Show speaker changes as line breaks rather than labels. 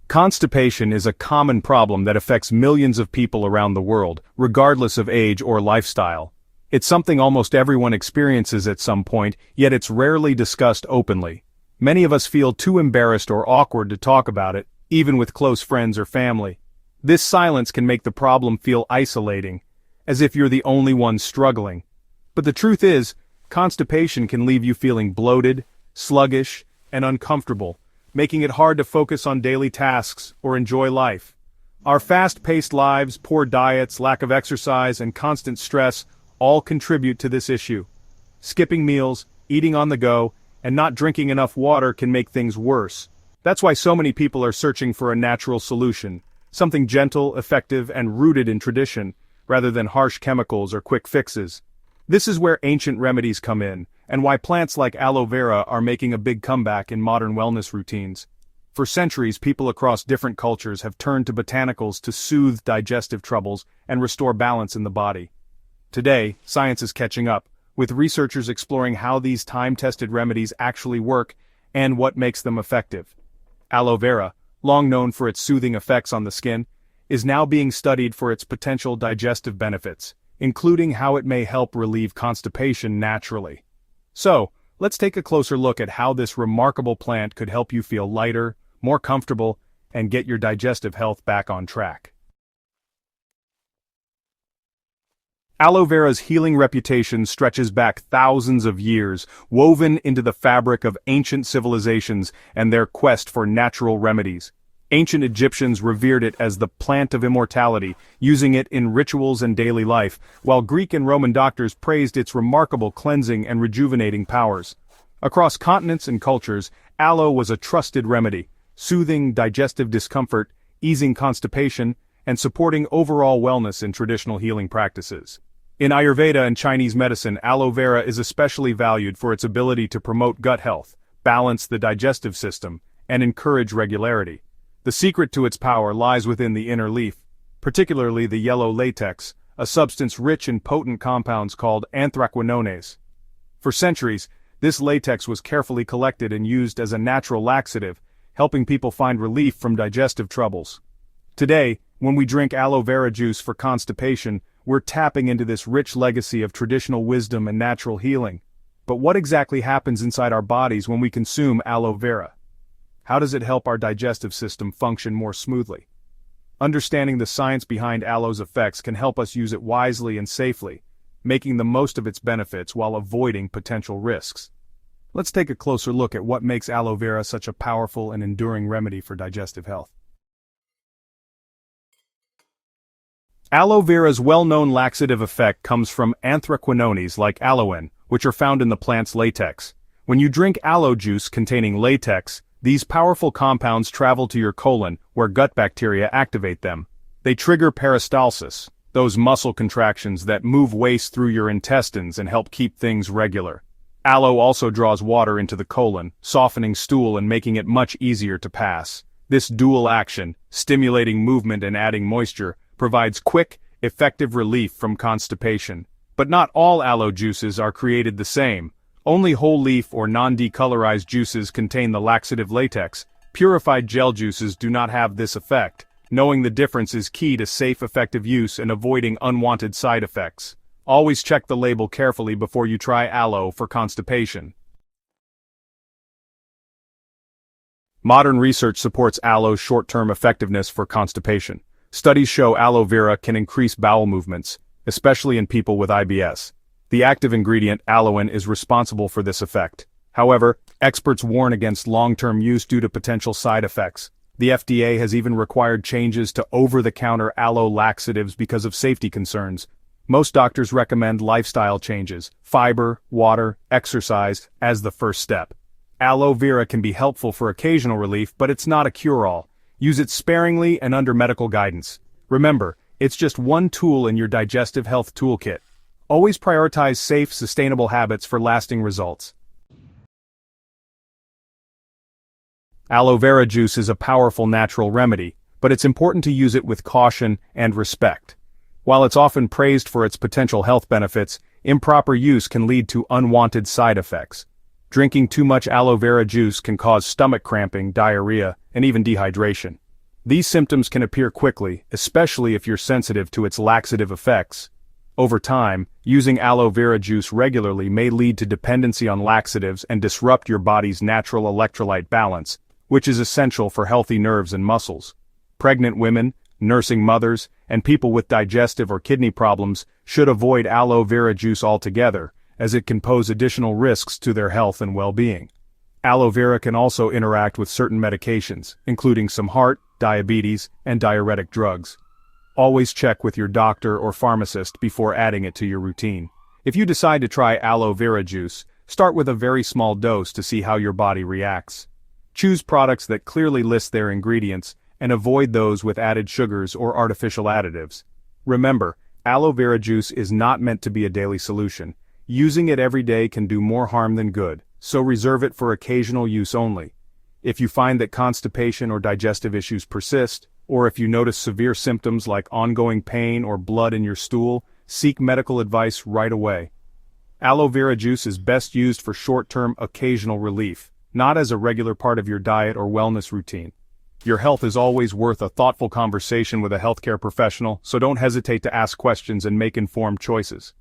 Constipation is a common problem that affects millions of people around the world, regardless of age or lifestyle. It's something almost everyone experiences at some point, yet it's rarely discussed openly. Many of us feel too embarrassed or awkward to talk about it, even with close friends or family. This silence can make the problem feel isolating, as if you're the only one struggling. But the truth is, constipation can leave you feeling bloated, sluggish, and uncomfortable, making it hard to focus on daily tasks or enjoy life. Our fast-paced lives, poor diets, lack of exercise, and constant stress all contribute to this issue. Skipping meals, eating on the go, and not drinking enough water can make things worse. That's why so many people are searching for a natural solution, something gentle, effective, and rooted in tradition, rather than harsh chemicals or quick fixes. This is where ancient remedies come in, and why plants like aloe vera are making a big comeback in modern wellness routines. For centuries, people across different cultures have turned to botanicals to soothe digestive troubles and restore balance in the body. Today, science is catching up, with researchers exploring how these time-tested remedies actually work and what makes them effective. Aloe vera, long known for its soothing effects on the skin, is now being studied for its potential digestive benefits, including how it may help relieve constipation naturally. So, let's take a closer look at how this remarkable plant could help you feel lighter, more comfortable, and get your digestive health back on track. Aloe vera's healing reputation stretches back thousands of years, woven into the fabric of ancient civilizations and their quest for natural remedies. Ancient Egyptians revered it as the plant of immortality, using it in rituals and daily life, while Greek and Roman doctors praised its remarkable cleansing and rejuvenating powers. Across continents and cultures, aloe was a trusted remedy, soothing digestive discomfort, easing constipation, and supporting overall wellness in traditional healing practices. In Ayurveda and Chinese medicine, aloe vera is especially valued for its ability to promote gut health, balance the digestive system, and encourage regularity. The secret to its power lies within the inner leaf, particularly the yellow latex, a substance rich in potent compounds called anthraquinones. For centuries, this latex was carefully collected and used as a natural laxative, helping people find relief from digestive troubles. Today, when we drink aloe vera juice for constipation, we're tapping into this rich legacy of traditional wisdom and natural healing. But what exactly happens inside our bodies when we consume aloe vera? How does it help our digestive system function more smoothly? Understanding the science behind aloe's effects can help us use it wisely and safely, making the most of its benefits while avoiding potential risks. Let's take a closer look at what makes aloe vera such a powerful and enduring remedy for digestive health. Aloe vera's well-known laxative effect comes from anthraquinones like aloin, which are found in the plant's latex. When you drink aloe juice containing latex, these powerful compounds travel to your colon, where gut bacteria activate them. They trigger peristalsis, those muscle contractions that move waste through your intestines and help keep things regular. Aloe also draws water into the colon, softening stool and making it much easier to pass. This dual action, stimulating movement and adding moisture, provides quick, effective relief from constipation. But not all aloe juices are created the same. Only whole leaf or non-decolorized juices contain the laxative latex. Purified gel juices do not have this effect. Knowing the difference is key to safe, effective use and avoiding unwanted side effects. Always check the label carefully before you try aloe for constipation. Modern research supports aloe's short-term effectiveness for constipation. Studies show aloe vera can increase bowel movements, especially in people with IBS. The active ingredient, aloin, is responsible for this effect. However, experts warn against long-term use due to potential side effects. The FDA has even required changes to over-the-counter aloe laxatives because of safety concerns. Most doctors recommend lifestyle changes, fiber, water, exercise, as the first step. Aloe vera can be helpful for occasional relief, but it's not a cure-all. Use it sparingly and under medical guidance. Remember, it's just one tool in your digestive health toolkit. Always prioritize safe, sustainable habits for lasting results. Aloe vera juice is a powerful natural remedy, but it's important to use it with caution and respect. While it's often praised for its potential health benefits, improper use can lead to unwanted side effects. Drinking too much aloe vera juice can cause stomach cramping, diarrhea, and even dehydration. These symptoms can appear quickly, especially if you're sensitive to its laxative effects. Over time, using aloe vera juice regularly may lead to dependency on laxatives and disrupt your body's natural electrolyte balance, which is essential for healthy nerves and muscles. Pregnant women, nursing mothers, and people with digestive or kidney problems should avoid aloe vera juice altogether, as it can pose additional risks to their health and well-being. Aloe vera can also interact with certain medications, including some heart, diabetes, and diuretic drugs. Always check with your doctor or pharmacist before adding it to your routine. If you decide to try aloe vera juice, start with a very small dose to see how your body reacts. Choose products that clearly list their ingredients, and avoid those with added sugars or artificial additives. Remember, aloe vera juice is not meant to be a daily solution. Using it every day can do more harm than good, so reserve it for occasional use only. If you find that constipation or digestive issues persist, or if you notice severe symptoms like ongoing pain or blood in your stool, seek medical advice right away. Aloe vera juice is best used for short-term, occasional relief, not as a regular part of your diet or wellness routine. Your health is always worth a thoughtful conversation with a healthcare professional, so don't hesitate to ask questions and make informed choices.